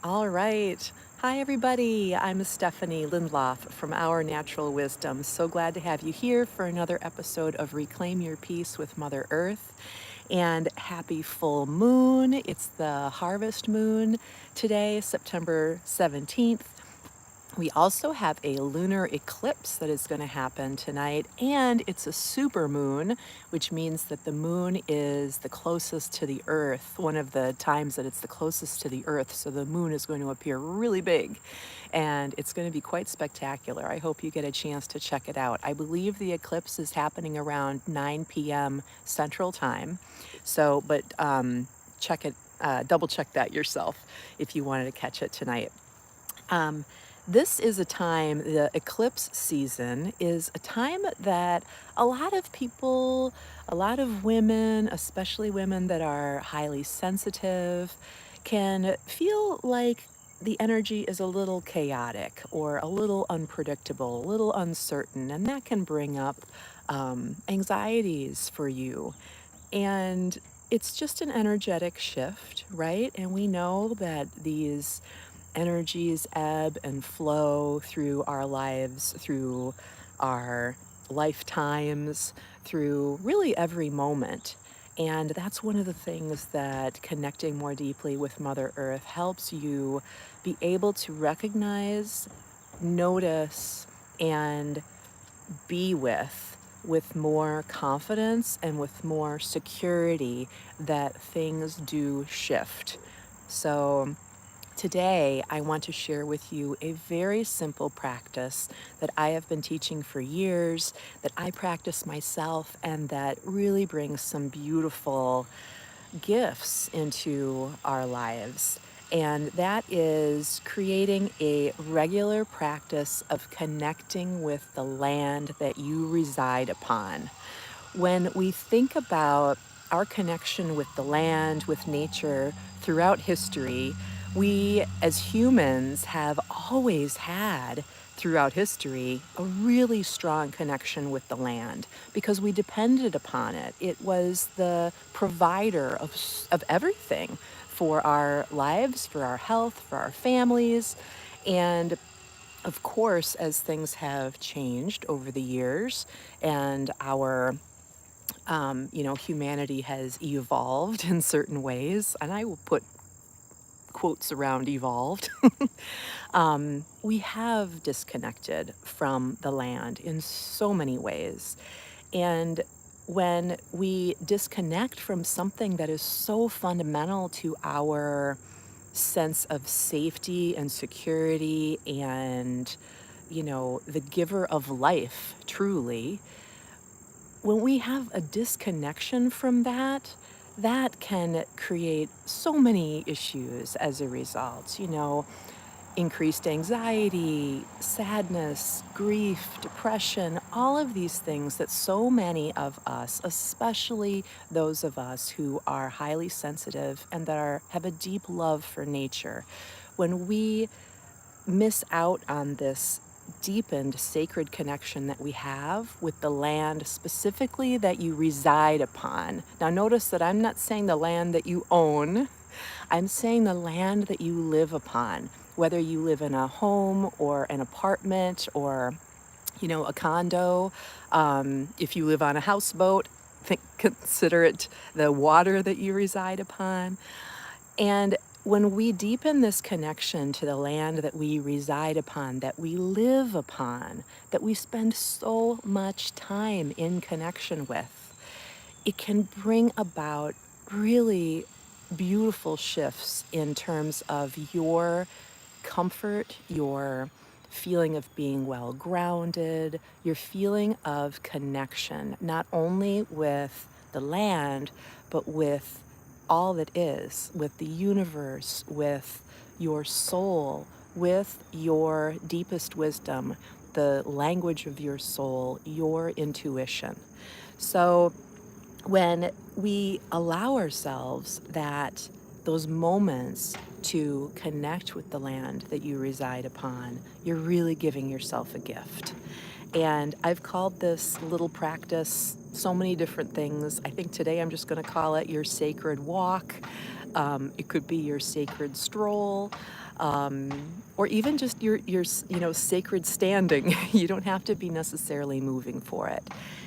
All right. Hi, everybody. I'm Stephanie Lindloff from Our Natural Wisdom. So glad to have you here for another episode of Reclaim Your Peace with Mother Earth. And happy full moon. It's the harvest moon today, September 17th. We also have a lunar eclipse that is going to happen tonight, and it's a super moon, which means that the moon is the closest to the Earth, one of the times that it's the closest to the Earth. So the moon is going to appear really big, and it's going to be quite spectacular. I hope you get a chance to check it out. I believe the eclipse is happening around 9 p.m. Central Time. So, but check it, double check that yourself if you wanted to catch it tonight. Um, this is a time, the eclipse season is a time that a lot of people, a lot of women, especially women that are highly sensitive, can feel like the energy is a little chaotic or a little unpredictable, a little uncertain, and that can bring up anxieties for you. And it's just an energetic shift, right? And we know that these energies ebb and flow through our lives, through our lifetimes, through really every moment. And that's one of the things that connecting more deeply with Mother Earth helps you be able to recognize, notice, and be with more confidence and with more security that things do shift. So today, I want to share with you a very simple practice that I have been teaching for years, that I practice myself, and that really brings some beautiful gifts into our lives. And that is creating a regular practice of connecting with the land that you reside upon. When we think about our connection with the land, with nature throughout history, we as humans have always had throughout history a really strong connection with the land because we depended upon it. It was the provider of everything for our lives, for our health, for our families. And of course, as things have changed over the years and our humanity has evolved in certain ways, and I will put quotes around evolved. We have disconnected from the land in so many ways. And when we disconnect from something that is so fundamental to our sense of safety and security and, the giver of life, truly, when we have a disconnection from that, that can create so many issues as a result. Increased anxiety, sadness, grief, depression, all of these things that so many of us, especially those of us who are highly sensitive and that have a deep love for nature, when we miss out on this deepened sacred connection that we have with the land specifically that you reside upon. Now, notice that I'm not saying the land that you own, I'm saying the land that you live upon, whether you live in a home or an apartment or a condo. If you live on a houseboat, consider it the water that you reside upon. And when we deepen this connection to the land that we reside upon, that we live upon, that we spend so much time in connection with, it can bring about really beautiful shifts in terms of your comfort, your feeling of being well grounded, your feeling of connection, not only with the land, but with all that is, with the universe, with your soul, with your deepest wisdom, the language of your soul, your intuition. So when we allow ourselves those moments to connect with the land that you reside upon, you're really giving yourself a gift. And I've called this little practice so many different things. I think today I'm just going to call it your sacred walk. It could be your sacred stroll. or even just your sacred standing. You don't have to be necessarily moving for it.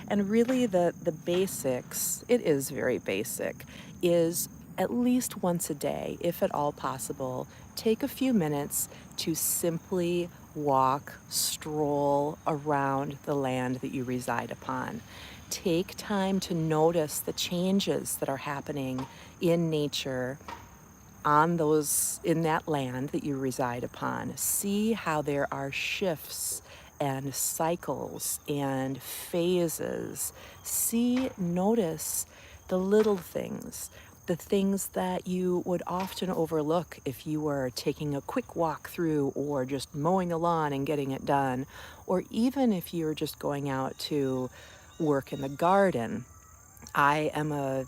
And really, the basics, it is very basic, is at least once a day, if at all possible, take a few minutes to simply walk, stroll around the land that you reside upon. Take time to notice the changes that are happening in nature on those in that land that you reside upon. See how there are shifts and cycles and phases. Notice the little things, the things that you would often overlook if you were taking a quick walk through or just mowing the lawn and getting it done, or even if you're just going out to work in the garden. I am a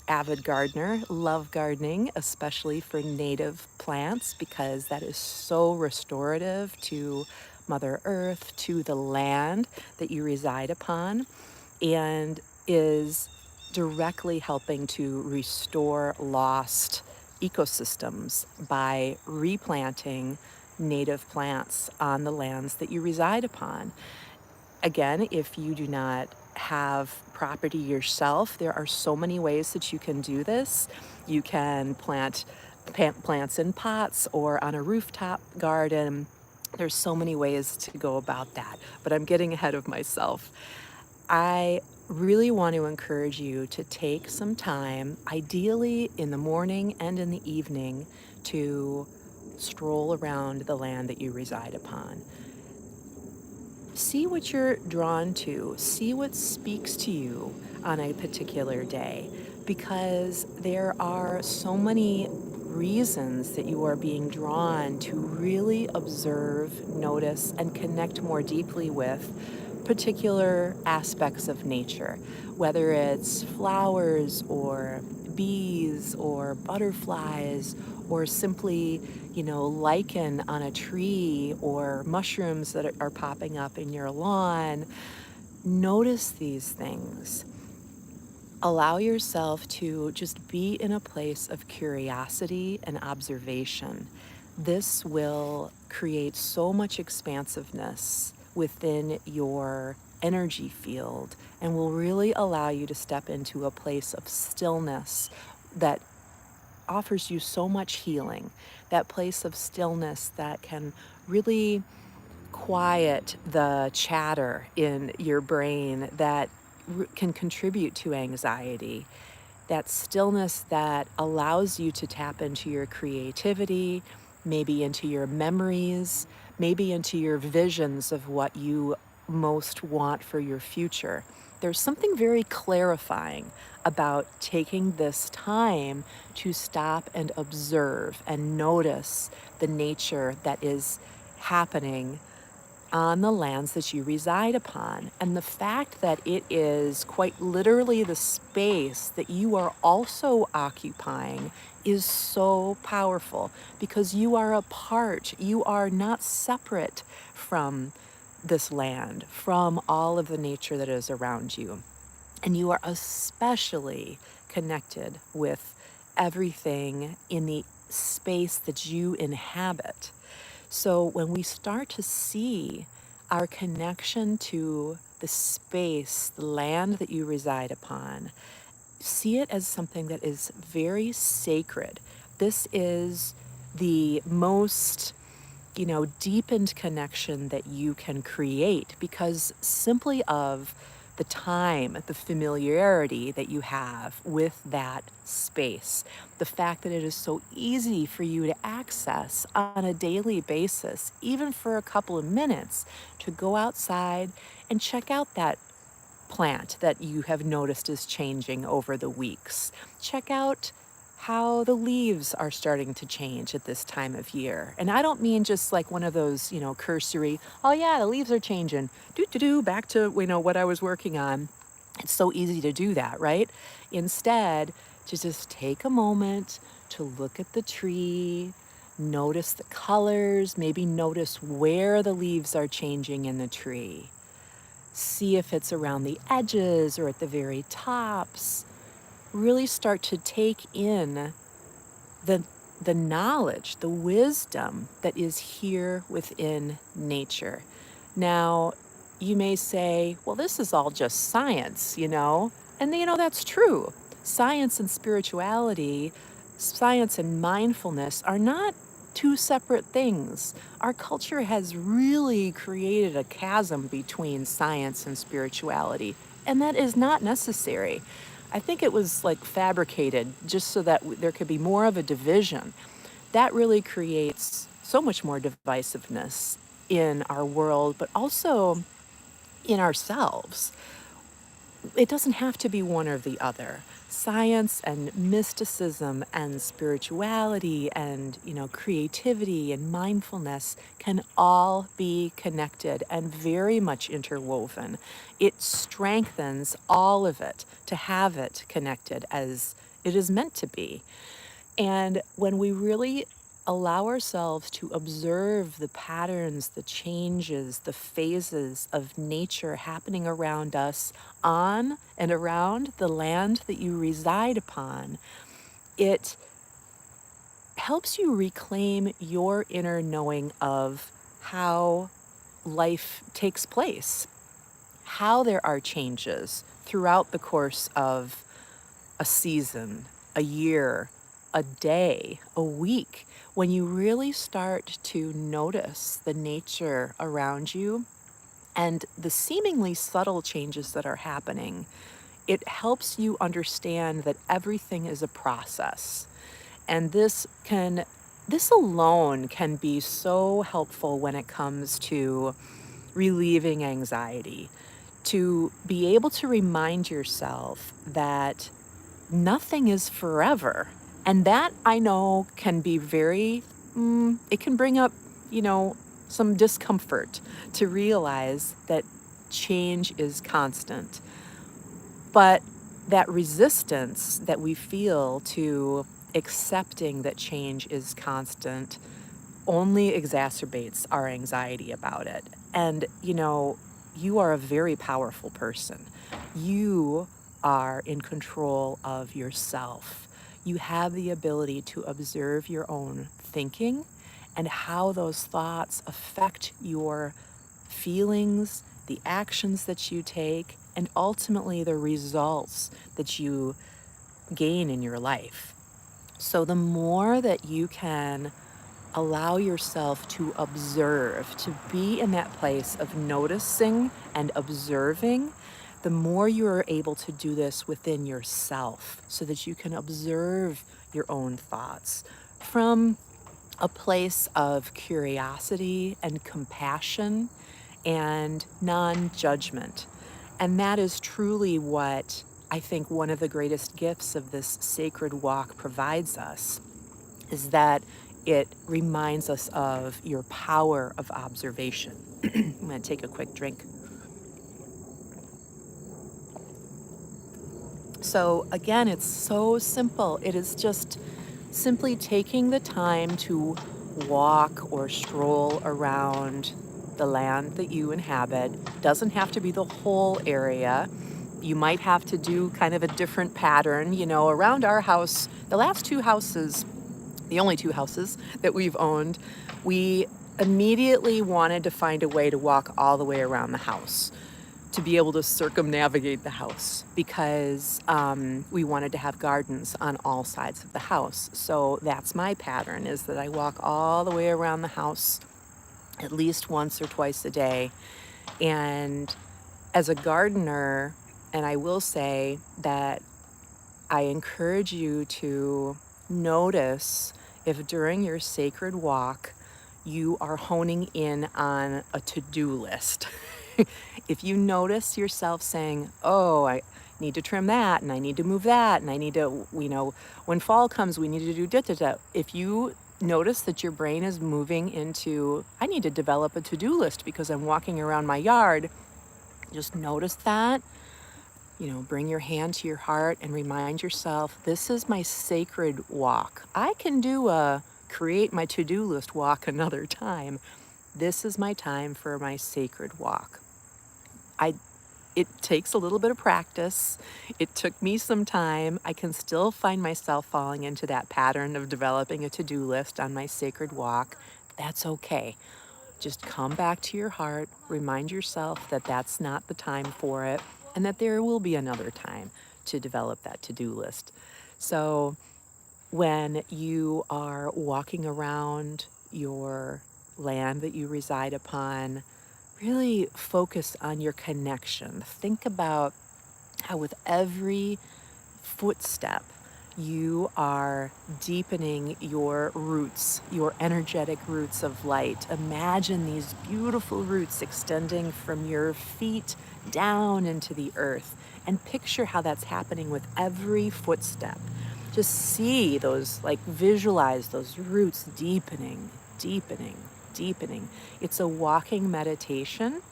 avid gardener, love gardening, especially for native plants, because that is so restorative to Mother Earth, to the land that you reside upon, and is directly helping to restore lost ecosystems by replanting native plants on the lands that you reside upon. Again, if you do not have property yourself, there are so many ways that you can do this. You can plant plants in pots or on a rooftop garden. There's so many ways to go about that, but I'm getting ahead of myself. I really want to encourage you to take some time, ideally in the morning and in the evening, to stroll around the land that you reside upon. See what you're drawn to, see what speaks to you on a particular day, because there are so many reasons that you are being drawn to really observe, notice, and connect more deeply with particular aspects of nature, whether it's flowers or bees or butterflies or simply, lichen on a tree or mushrooms that are popping up in your lawn. Notice these things. Allow yourself to just be in a place of curiosity and observation. This will create so much expansiveness within your energy field and will really allow you to step into a place of stillness that offers you so much healing. That place of stillness that can really quiet the chatter in your brain that can contribute to anxiety. That stillness that allows you to tap into your creativity, maybe into your memories, maybe into your visions of what you most want for your future. There's something very clarifying about taking this time to stop and observe and notice the nature that is happening on the lands that you reside upon. And the fact that it is quite literally the space that you are also occupying is so powerful, because you are a part, you are not separate from this land, from all of the nature that is around you. And you are especially connected with everything in the space that you inhabit. So when we start to see our connection to the space, the land that you reside upon, see it as something that is very sacred. This is the most, deepened connection that you can create, because simply of the time, the familiarity that you have with that space, the fact that it is so easy for you to access on a daily basis, even for a couple of minutes, to go outside and check out that plant that you have noticed is changing over the weeks. Check out how the leaves are starting to change at this time of year. And I don't mean just like one of those, cursory, oh yeah, the leaves are changing, back to, what I was working on. It's so easy to do that, right? Instead, to just take a moment to look at the tree, notice the colors, maybe notice where the leaves are changing in the tree. See if it's around the edges or at the very tops. Really start to take in the the knowledge, the wisdom that is here within nature. Now, you may say, well, this is all just science, you know? And, you know, that's true. Science and spirituality, science and mindfulness are not two separate things. Our culture has really created a chasm between science and spirituality, and that is not necessary. I think it was like fabricated just so that there could be more of a division. That really creates so much more divisiveness in our world, but also in ourselves. It doesn't have to be one or the other. Science and mysticism and spirituality and, you know, creativity and mindfulness can all be connected and very much interwoven. It strengthens all of it to have it connected as it is meant to be. And when we really allow ourselves to observe the patterns, the changes, the phases of nature happening around us on and around the land that you reside upon, it helps you reclaim your inner knowing of how life takes place, how there are changes throughout the course of a season, a year, a day, a week, when you really start to notice the nature around you and the seemingly subtle changes that are happening, it helps you understand that everything is a process. And this alone can be so helpful when it comes to relieving anxiety, to be able to remind yourself that nothing is forever. And that I know can be very, it can bring up, you know, some discomfort to realize that change is constant. But that resistance that we feel to accepting that change is constant only exacerbates our anxiety about it. And, you know, you are a very powerful person. You are in control of yourself. You have the ability to observe your own thinking and how those thoughts affect your feelings, the actions that you take, and ultimately the results that you gain in your life. So the more that you can allow yourself to observe, to be in that place of noticing and observing, the more you are able to do this within yourself so that you can observe your own thoughts from a place of curiosity and compassion and non-judgment. And that is truly what I think one of the greatest gifts of this sacred walk provides us, is that it reminds us of your power of observation. I'm going to take a quick drink. So, again, it's so simple. It is just simply taking the time to walk or stroll around the land that you inhabit. Doesn't have to be the whole area. You might have to do kind of a different pattern. You know, around our house, the last two houses, the only two houses that we've owned, we immediately wanted to find a way to walk all the way around the house, to be able to circumnavigate the house, because we wanted to have gardens on all sides of the house. So that's my pattern, is that I walk all the way around the house at least once or twice a day. And as a gardener, and I will say that I encourage you to notice if during your sacred walk you are honing in on a to-do list. If you notice yourself saying, oh, I need to trim that, and I need to move that, and I need to, you know, when fall comes, we need to do da da da. If you notice that your brain is moving into, I need to develop a to-do list because I'm walking around my yard, just notice that. You know, bring your hand to your heart and remind yourself, this is my sacred walk. I can do a create my to-do list walk another time. This is my time for my sacred walk. I It takes a little bit of practice. It took me some time. I can still find myself falling into that pattern of developing a to-do list on my sacred walk. That's okay. Just come back to your heart, remind yourself that that's not the time for it, and that there will be another time to develop that to-do list. So when you are walking around your land that you reside upon, really focus on your connection. Think about how with every footstep, you are deepening your roots, your energetic roots of light. Imagine these beautiful roots extending from your feet down into the earth, and picture how that's happening with every footstep. Just see those, like visualize those roots deepening, deepening, deepening. It's a walking meditation,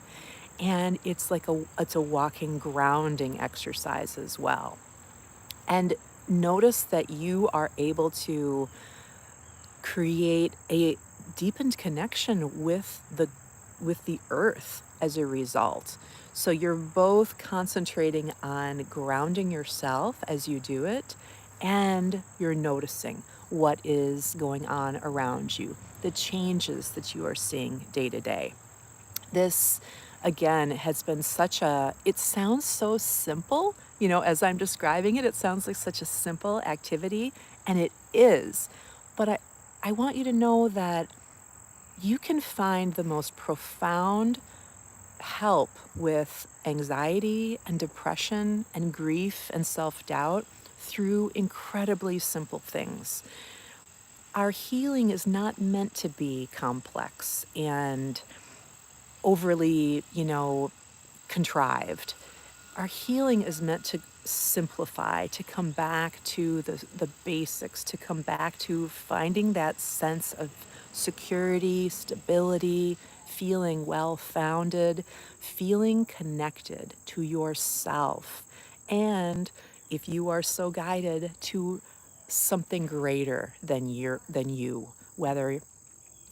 and it's a walking grounding exercise as well. And notice that you are able to create a deepened connection with the earth as a result. So you're both concentrating on grounding yourself as you do it, and you're noticing what is going on around you, the changes that you are seeing day to day. This, again, has been it sounds so simple, as I'm describing it, it sounds like such a simple activity, and it is. But I want you to know that you can find the most profound help with anxiety and depression and grief and self-doubt through incredibly simple things. Our healing is not meant to be complex and overly, contrived. Our healing is meant to simplify, to come back to the basics, to come back to finding that sense of security, stability, feeling well founded, feeling connected to yourself. And if you are so guided, to something greater than you, whether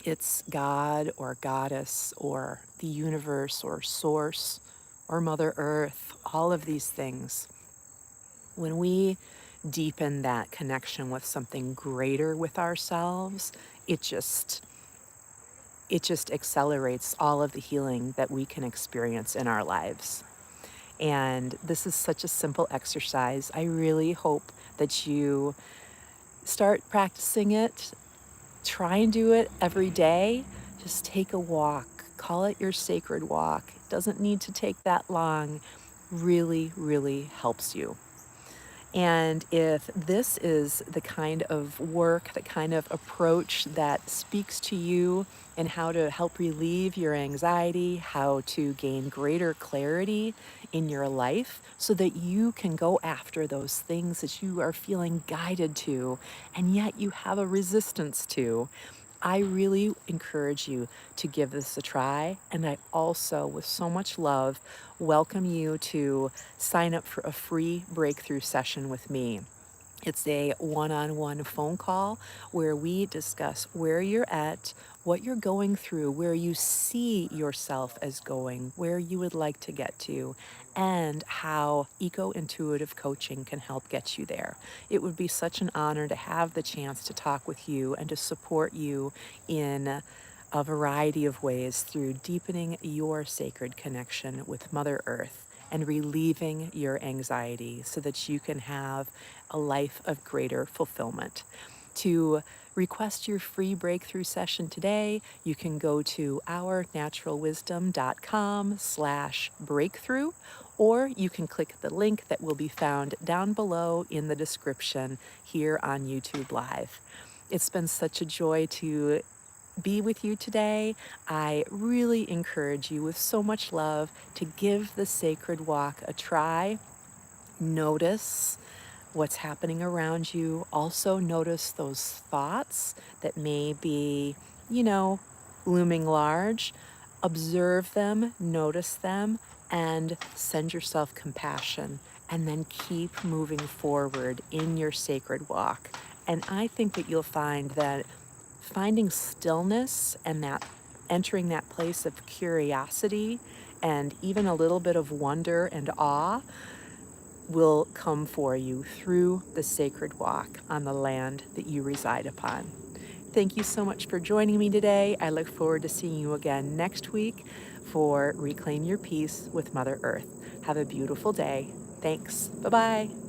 it's God or Goddess or the universe or Source or Mother Earth, all of these things. When we deepen that connection with something greater with ourselves, it just it just accelerates all of the healing that we can experience in our lives. And this is such a simple exercise. I really hope that you start practicing it. Try and do it every day. Just take a walk. Call it your sacred walk. It doesn't need to take that long. Really, really helps you. And if this is the kind of work, the kind of approach that speaks to you and how to help relieve your anxiety, how to gain greater clarity in your life so that you can go after those things that you are feeling guided to and yet you have a resistance to, I really encourage you to give this a try. And I also, with so much love, welcome you to sign up for a free breakthrough session with me. It's a one-on-one phone call where we discuss where you're at, what you're going through, where you see yourself as going, where you would like to get to, and how eco-intuitive coaching can help get you there. It would be such an honor to have the chance to talk with you and to support you in a variety of ways through deepening your sacred connection with Mother Earth and relieving your anxiety so that you can have a life of greater fulfillment. To request your free breakthrough session today, you can go to ournaturalwisdom.com/breakthrough, or you can click the link that will be found down below in the description here on YouTube Live. It's been such a joy to be with you today. I really encourage you with so much love to give the sacred walk a try. Notice what's happening around you. Also notice those thoughts that may be, you know, looming large. Observe them, notice them, and send yourself compassion. And then keep moving forward in your sacred walk. And I think that you'll find that finding stillness and that entering that place of curiosity and even a little bit of wonder and awe will come for you through the sacred walk on the land that you reside upon. Thank you so much for joining me today. I look forward to seeing you again next week for Reclaim Your Peace with Mother Earth. Have a beautiful day. Thanks. Bye-bye.